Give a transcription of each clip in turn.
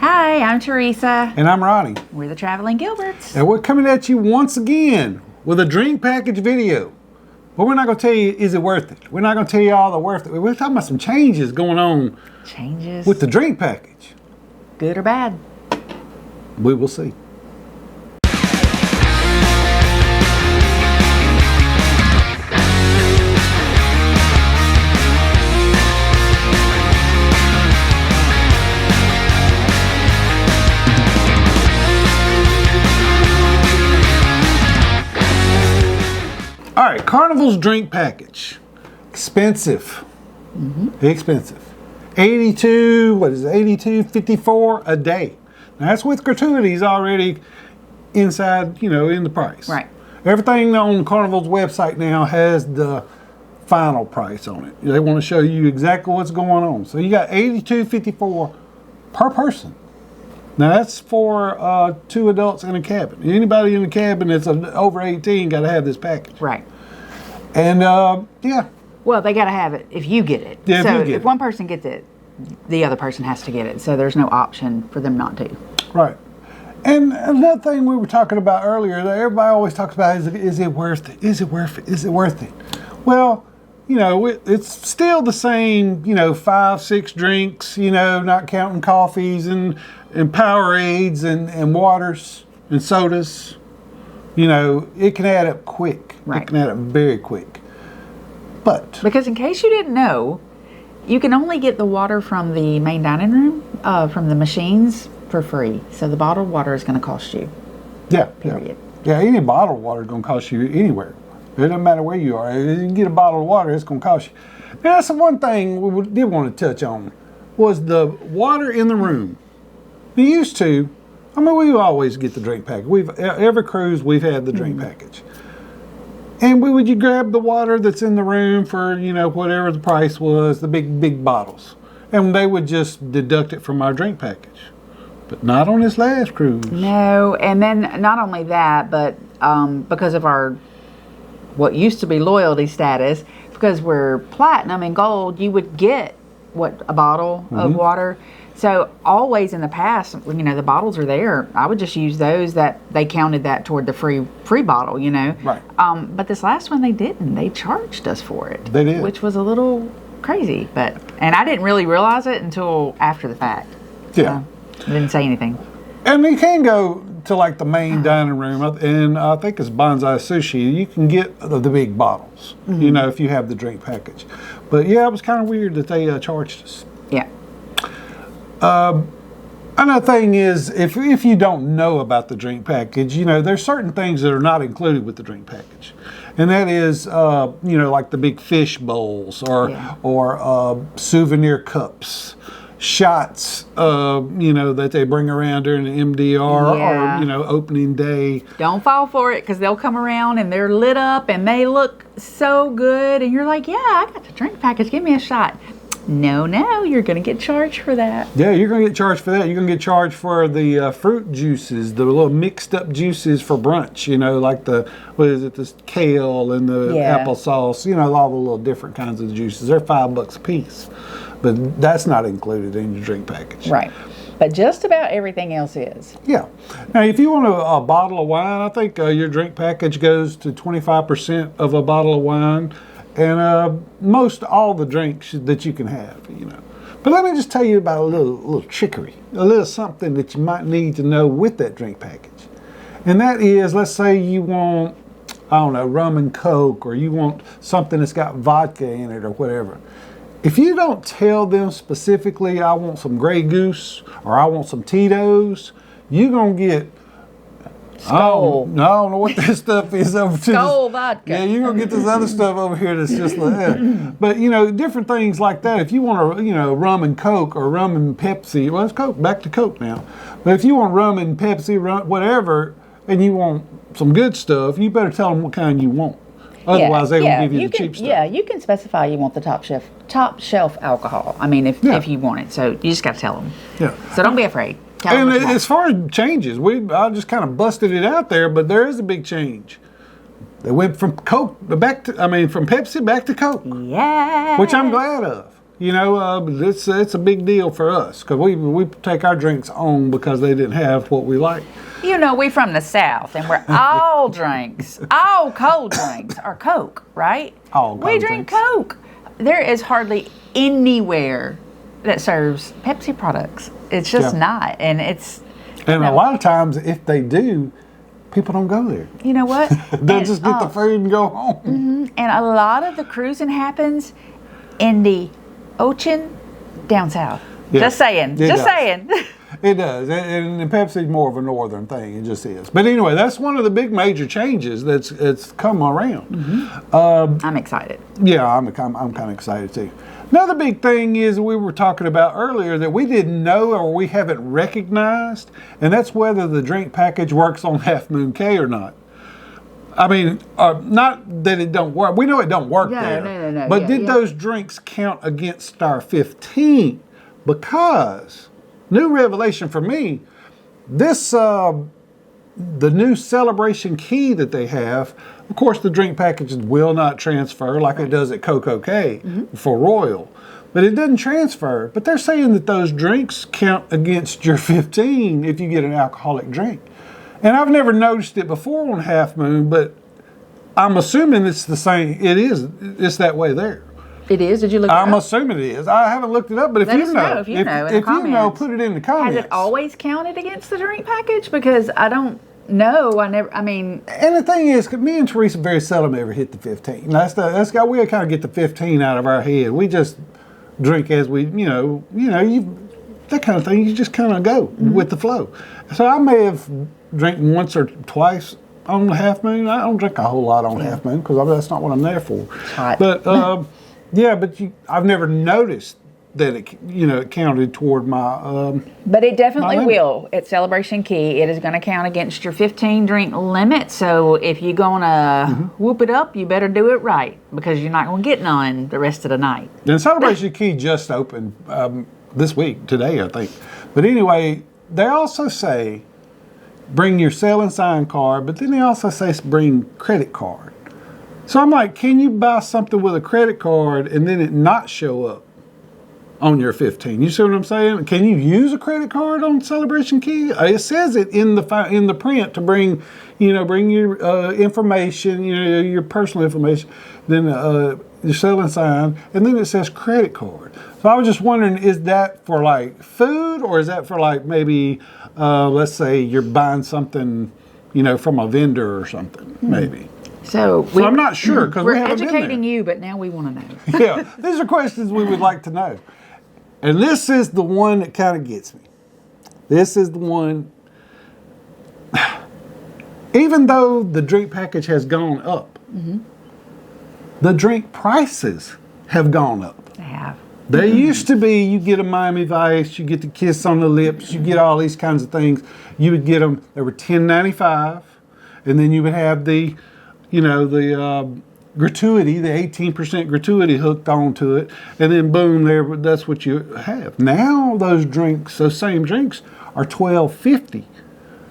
Hi, I'm Teresa. And I'm Ronnie. We're the Traveling Gilberts. And we're coming at you once again with a drink package video. But we're not going to tell you, is it worth it? We're not going to tell you all the worth it. We're talking about some changes going on. Changes? With the drink package. Good or bad? We will see. All right, Carnival's drink package. Expensive. Expensive. 82, what is it, 82.54 a day. Now that's with gratuities already inside, in the price. Right. Everything on Carnival's website now has the final price on it. They want to show you exactly what's going on. So you got 82.54 per person. Now that's for 2 adults in a cabin. Anybody in the cabin that's over 18 got to have this package. Right. And yeah. Well, they got to have it if you get it. Yeah, so if you get if one person gets it, the other person has to get it. So there's no option for them not to. Right. And another thing we were talking about earlier that everybody always talks about is it worth it? Is it worth it? Is it worth it? Well, it's still the same, 5, 6 drinks, not counting coffees and Powerades and waters and sodas. It can add up quick. Right. It can add up very quick. But because in case you didn't know, you can only get the water from the main dining room, from the machines for free. So the bottled water is going to cost you. Yeah. Period. Yeah, any bottled water is going to cost you anywhere. It doesn't matter where you are. If you get a bottle of water, it's going to cost you. Now, that's the one thing we did want to touch on was the water in the room. We used to, we always get the drink package. Every cruise, we've had the drink package. And would you grab the water that's in the room for, whatever the price was, the big bottles. And they would just deduct it from our drink package. But not on this last cruise. No, and then not only that, but because of our what used to be loyalty status, because we're platinum and gold, you would get a bottle of water. So always in the past, the bottles are there. I would just use those that they counted that toward the free bottle, Right. But this last one they didn't. They charged us for it. They did. Which was a little crazy, and I didn't really realize it until after the fact. Yeah. So I didn't say anything. And you can go to like the main dining room, and I think it's Bonsai Sushi. You can get the big bottles, if you have the drink package. But yeah, it was kind of weird that they charged us. Yeah. Another thing is, if you don't know about the drink package, there's certain things that are not included with the drink package, and that is, like the big fish bowls or souvenir cups. Shots, that they bring around during the MDR or, opening day. Don't fall for it, because they'll come around and they're lit up and they look so good. And you're like, yeah, I got the drink package. Give me a shot. No, you're going to get charged for that. Yeah, you're going to get charged for that. You're going to get charged for the fruit juices, the little mixed up juices for brunch, like the kale and the applesauce, all the little different kinds of juices. They're $5 a piece. But that's not included in your drink package. Right. But just about everything else is. Yeah. Now, if you want a bottle of wine, I think your drink package goes to 25% of a bottle of wine. And most all the drinks that you can have, But let me just tell you about a little trickery, a little something that you might need to know with that drink package. And that is, let's say you want, rum and Coke, or you want something that's got vodka in it or whatever. If you don't tell them specifically, I want some Grey Goose or I want some Tito's, you're going to get Skull. I don't know what this stuff is over to. Skull vodka. Yeah, you're going to get this other stuff over here that's just like that. But, different things like that. If you want rum and Coke or rum and Pepsi, well, it's Coke, back to Coke now. But if you want rum and Pepsi, whatever, and you want some good stuff, you better tell them what kind you want. Otherwise, they will give you the cheap stuff. Yeah, you can specify you want the top shelf alcohol. If you want it. So you just got to tell them. Yeah. So don't be afraid. And as far as changes, I just kind of busted it out there, but there is a big change. They went from Coke from Pepsi back to Coke. Yeah. Which I'm glad of. it's a big deal for us because we take our drinks on because they didn't have what we like. We from the South, and we're all cold drinks are Coke, right? We drink Coke. There is hardly anywhere that serves Pepsi products. It's just not, and it's. And a lot of times, if they do, people don't go there. You know what? They'll just get the food and go home. Mm-hmm. And a lot of the cruising happens in the ocean down south. Yeah. Just saying. It does. And Pepsi's more of a northern thing. It just is. But anyway, that's one of the big major changes that's come around. Mm-hmm. I'm excited. Yeah, I'm kind of excited too. Another big thing is we were talking about earlier that we didn't know or we haven't recognized, and that's whether the drink package works on Half Moon Cay or not. I mean, not that it don't work. We know it don't work there. No. But did those drinks count against our 15? Because, new revelation for me, this, the new celebration key that they have, of course the drink packages will not transfer like it does at Coco-Cay for Royal. But it doesn't transfer. But they're saying that those drinks count against your 15 if you get an alcoholic drink. And I've never noticed it before on Half Moon, but I'm assuming it's the same. It is. It's that way there. It is? Did you look it up? I'm assuming it is. I haven't looked it up, but if you know, put it in the comments. Has it always counted against the drink package? Because I don't know. And the thing is, me and Teresa very seldom ever hit the 15. We kind of get the 15 out of our head. We just drink as we, that kind of thing. You just kind of go with the flow. So I may have drank once or twice on the Half Moon. I don't drink a whole lot on Half Moon because that's not what I'm there for. Hot. But I've never noticed that it counted toward my. But it definitely will at Celebration Key. It is going to count against your 15 drink limit. So if you're going to whoop it up, you better do it right because you're not going to get none the rest of the night. And Celebration Key just opened this week, today I think. But anyway, they also say bring your sell and sign card, but then they also say bring credit card. So I'm like, can you buy something with a credit card and then it not show up on your 15? You see what I'm saying? Can you use a credit card on Celebration Key? It says it in the print to bring your information, your personal information, then your sell and sign, and then it says credit card. So I was just wondering, is that for like food or is that for like maybe, let's say you're buying something, from a vendor or something, maybe. So I'm not sure because we're we haven't educating been there. you, but now we want to know. Yeah, these are questions we would like to know. And this is the one that kind of gets me. This is the one, even though the drink package has gone up, the drink prices have gone up. They have. There used to be, you get a Miami Vice, you get the kiss on the lips, you get all these kinds of things. You would get them, they were $10.95, and then you would have the gratuity, the 18% gratuity hooked onto it, and then boom, that's what you have. Now those same drinks are $12.50.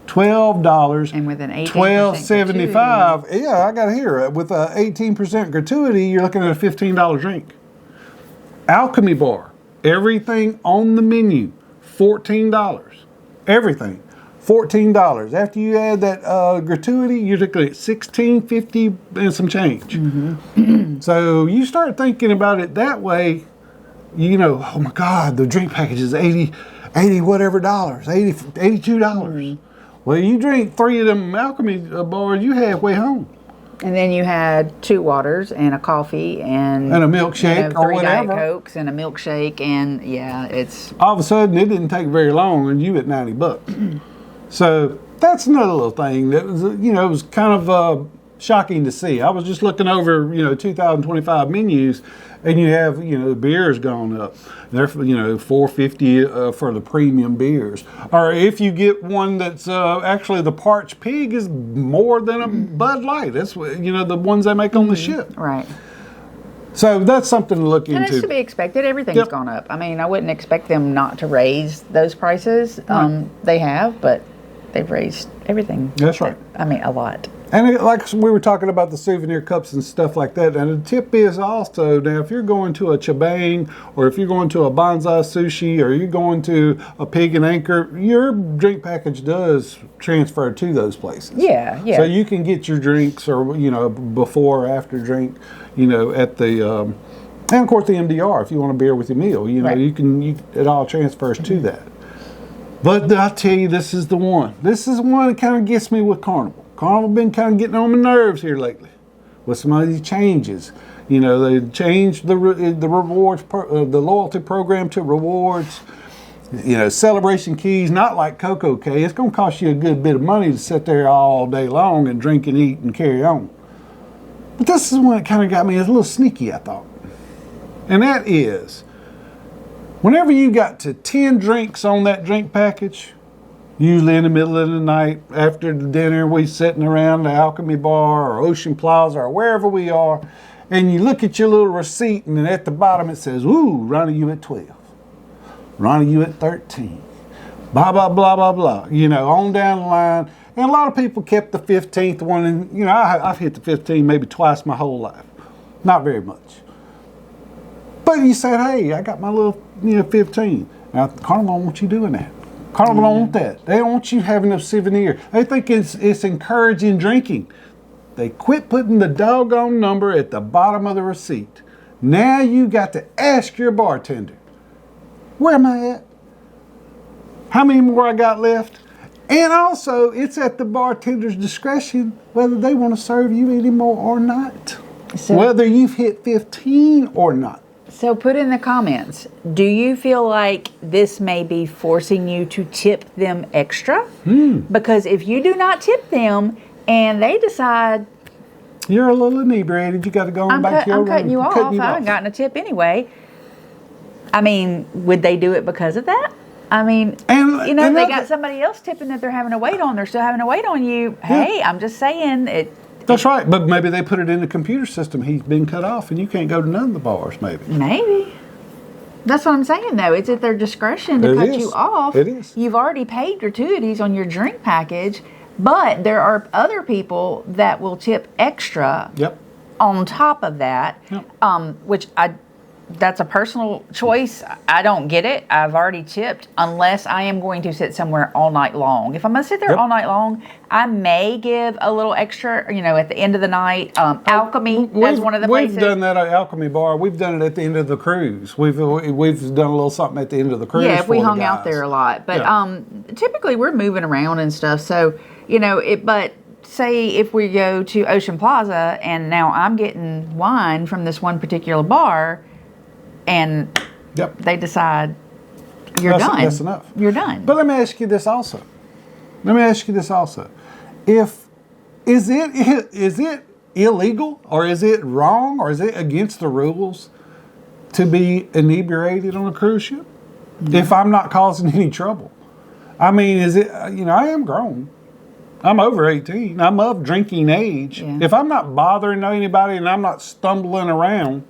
$12 and with an 18% $12.75. Yeah, I got to hear it. With a 18% gratuity, you're looking at a $15 drink. Alchemy Bar, everything on the menu, $14. Everything, $14. After you add that gratuity, you're looking at $16.50 and some change. So you start thinking about it that way, oh my God, the drink package is $80 whatever dollars, $82. Well, you drink 3 of them Alchemy bars, you halfway home. And then you had 2 waters and a coffee and a milkshake or 3 whatever. Diet Cokes and a milkshake, and it's all of a sudden it didn't take very long and you at $90. So that's another little thing that was, it was kind of shocking to see. I was just looking over 2025 menus, and you have the beers gone up. They're $4.50 for the premium beers. Or if you get one that's actually the Parched Pig is more than a Bud Light. That's the ones they make on the ship. right. So that's something to look And into. it's to be expected. Everything's gone up. I mean, I wouldn't expect them not to raise those prices. They have, but they've raised everything. That's right. I mean, a lot. And like we were talking about the souvenir cups and stuff like that. And the tip is also, now if you're going to a Chibang, or if you're going to a Banzai Sushi, or you're going to a Pig and Anchor, your drink package does transfer to those places. Yeah, yeah. So you can get your drinks, or before or after drink, at the and of course the MDR if you want a beer with your meal. Right. It all transfers to that. But I tell you, this is the one. This is the one that kind of gets me with Carnival. Carnival been kind of getting on my nerves here lately with some of these changes. They changed the rewards, the loyalty program to rewards. Celebration keys, not like Coco K. It's going to cost you a good bit of money to sit there all day long and drink and eat and carry on. But this is one that kind of got me a little sneaky, I thought. And that is, whenever you got to 10 drinks on that drink package, usually in the middle of the night, after the dinner, we sitting around the Alchemy Bar or Ocean Plaza or wherever we are, and you look at your little receipt, and then at the bottom it says, "Ooh, Ronnie, you at 12. Ronnie, you at 13. Blah, blah, blah, blah, blah." On down the line. And a lot of people kept the 15th one, and, I've hit the 15 maybe twice my whole life. Not very much. But you said, hey, I got my little, 15. Now, Carnival don't want you doing that. Carnival don't want that. They don't want you having a souvenir. They think it's encouraging drinking. They quit putting the doggone number at the bottom of the receipt. Now you got to ask your bartender, where am I at? How many more I got left? And also, it's at the bartender's discretion whether they want to serve you anymore or not. So, whether you've hit 15 or not. So put in the comments, do you feel like this may be forcing you to tip them extra? Because if you do not tip them and they decide, you're a little inebriated, you got to go on back to your room. I'm cutting you off. I haven't gotten a tip anyway. I mean, would they do it because of that? I mean, and they got somebody else tipping that they're having to wait on. They're still having to wait on you. Hey, I'm just saying it. That's right, but maybe they put it in the computer system. He's been cut off, and you can't go to none of the bars. Maybe. That's what I'm saying, though. It's at their discretion to cut you off. It is. You've already paid gratuities on your drink package, but there are other people that will tip extra. Yep. On top of that, which that's a personal choice. I don't get it. I've already tipped unless I am going to sit somewhere all night long. If I'm going to sit there all night long, I may give a little extra, at the end of the night. Alchemy is one of the places. We've done that at Alchemy Bar. We've done it at the end of the cruise. We've done a little something at the end of the cruise. Yeah, if we hung out there a lot. But typically we're moving around and stuff. So, but say if we go to Ocean Plaza and now I'm getting wine from this one particular bar, and they decide you're done. That's enough. You're done. But let me ask you this also. Is it illegal, or is it wrong, or is it against the rules to be inebriated on a cruise ship? If I'm not causing any trouble. I mean, is it, I am grown. I'm over 18. I'm of drinking age. Yeah. If I'm not bothering anybody and I'm not stumbling around,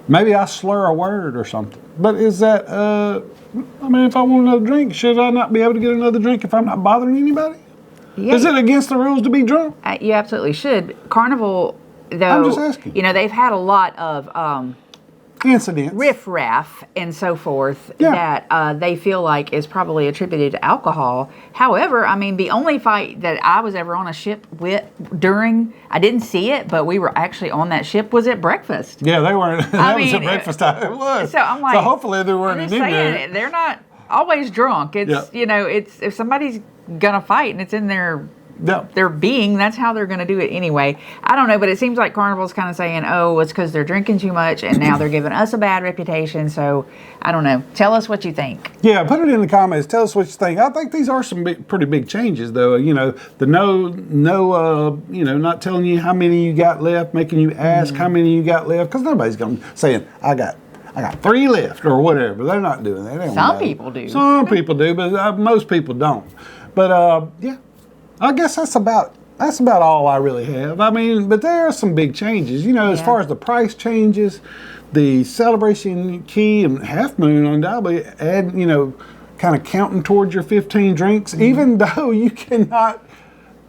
maybe I slur a word or something. But is that, if I want another drink, should I not be able to get another drink if I'm not bothering anybody? Yeah. Is it against the rules to be drunk? You absolutely should. Carnival, though, I'm just asking. They've had a lot of incidents, riffraff and so forth that they feel like is probably attributed to alcohol. However, the only fight that I was ever on a ship with I didn't see it, but we were actually on that ship, was at breakfast. Yeah, they weren't. That was at breakfast time. It was. So I'm like, so hopefully they weren't inebriated. They're not always drunk. It's it's if somebody's gonna fight and it's in their being, that's how they're going to do it anyway. I don't know, but it seems like Carnival's kind of saying, oh, it's because they're drinking too much and now they're giving us a bad reputation. So I don't know. Tell us what you think. Yeah, put it in the comments. Tell us what you think. I think these are some pretty big changes, though. The not telling you how many you got left, making you ask how many you got left, because nobody's going to saying, I got 3 left or whatever. They're not doing that. Some people do. Some people do, but most people don't. But I guess that's about all I really have. But there are some big changes. As far as the price changes, the celebration key and half moon undoubtedly add, kind of counting towards your 15 drinks, even though you cannot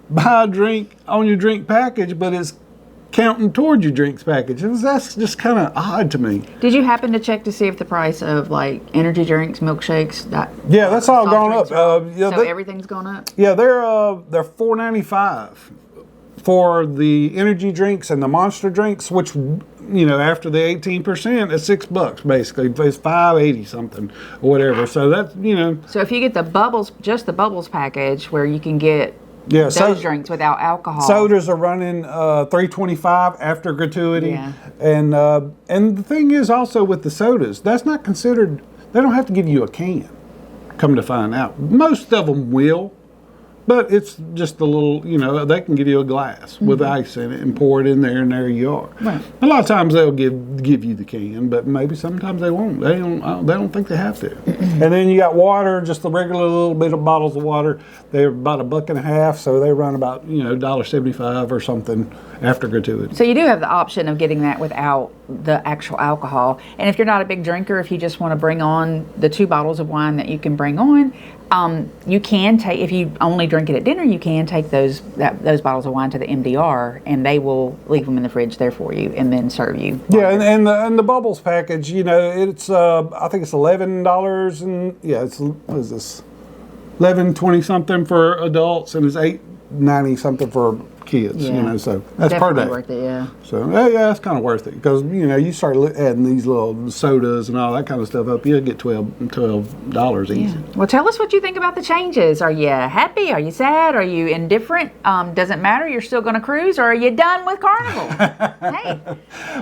buy a drink on your drink package, but it's counting towards your drinks package. That's just kind of odd to me. Did you happen to check to see if the price of like energy drinks, milkshakes, Yeah, that's all gone up. So everything's gone up. Yeah, they're $4.95 for the energy drinks and the monster drinks, which after the 18%, it's $6 basically. It's $5.80 something or whatever. So that's So if you get the bubbles, just the bubbles package, where you can get those drinks without alcohol. Sodas are running $3.25 after gratuity. Yeah. And the thing is also with the sodas, that's not considered. They don't have to give you a can. Come to find out, most of them will. But it's just a little, they can give you a glass with ice in it and pour it in there, and there you are. Right. A lot of times they'll give you the can, but maybe sometimes they won't. They don't think they have to. And then you got water, just the regular little bit of bottles of water. They're about $1.50, so they run about $1.75 or something after gratuity. So you do have the option of getting that without the actual alcohol. And if you're not a big drinker, if you just want to bring on the 2 bottles of wine that you can bring on, you can take, if you only drink it at dinner, you can take those bottles of wine to the MDR, and they will leave them in the fridge there for you and then serve you. Yeah, and the bubbles package, it's I think it's $11 and it's what is this, $11.20 something for adults, and it's $8.90 something for kids. So that's definitely per day. Worth it, yeah. So yeah, it's kind of worth it because you start adding these little sodas and all that kind of stuff up, you'll get $12 easy. Yeah. Well, tell us what you think about the changes. Are you happy? Are you sad? Are you indifferent? Doesn't matter. You're still going to cruise, or are you done with Carnival? Hey,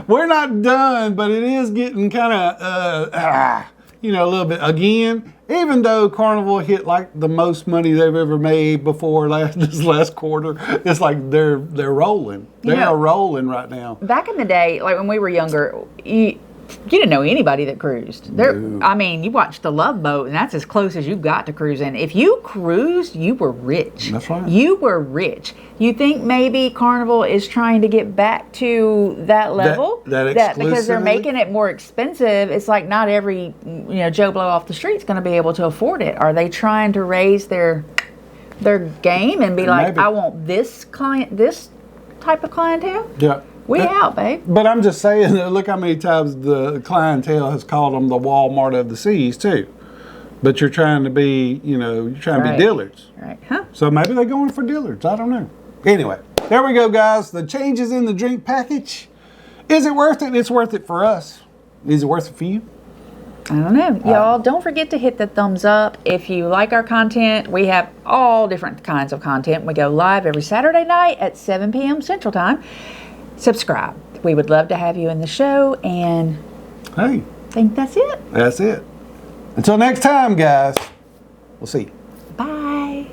we're not done, but it is getting kind of a little bit again. Even though Carnival hit like the most money they've ever made before this last quarter, it's like they're rolling. They're rolling right now. Back in the day, like when we were younger, you didn't know anybody that cruised. I mean, you watched the Love Boat, and that's as close as you got to cruising. If you cruised, you were rich. That's right. You were rich. You think maybe Carnival is trying to get back to that level? That because they're making it more expensive. It's like not every Joe Blow off the street's going to be able to afford it. Are they trying to raise their game and be like, I want this type of clientele? Yeah. We out, babe. But I'm just saying, look how many times the clientele has called them the Walmart of the seas too. But you're trying to be, be Dillards. Right. Huh? So maybe they're going for Dillards. I don't know. Anyway, there we go, guys. The changes in the drink package. Is it worth it? It's worth it for us. Is it worth it for you? I don't know. Y'all, don't forget to hit the thumbs up. If you like our content, we have all different kinds of content. We go live every Saturday night at 7 p.m. Central Time. Subscribe. We would love to have you in the show, and hey, I think that's it. That's it. Until next time, guys. We'll see you. Bye.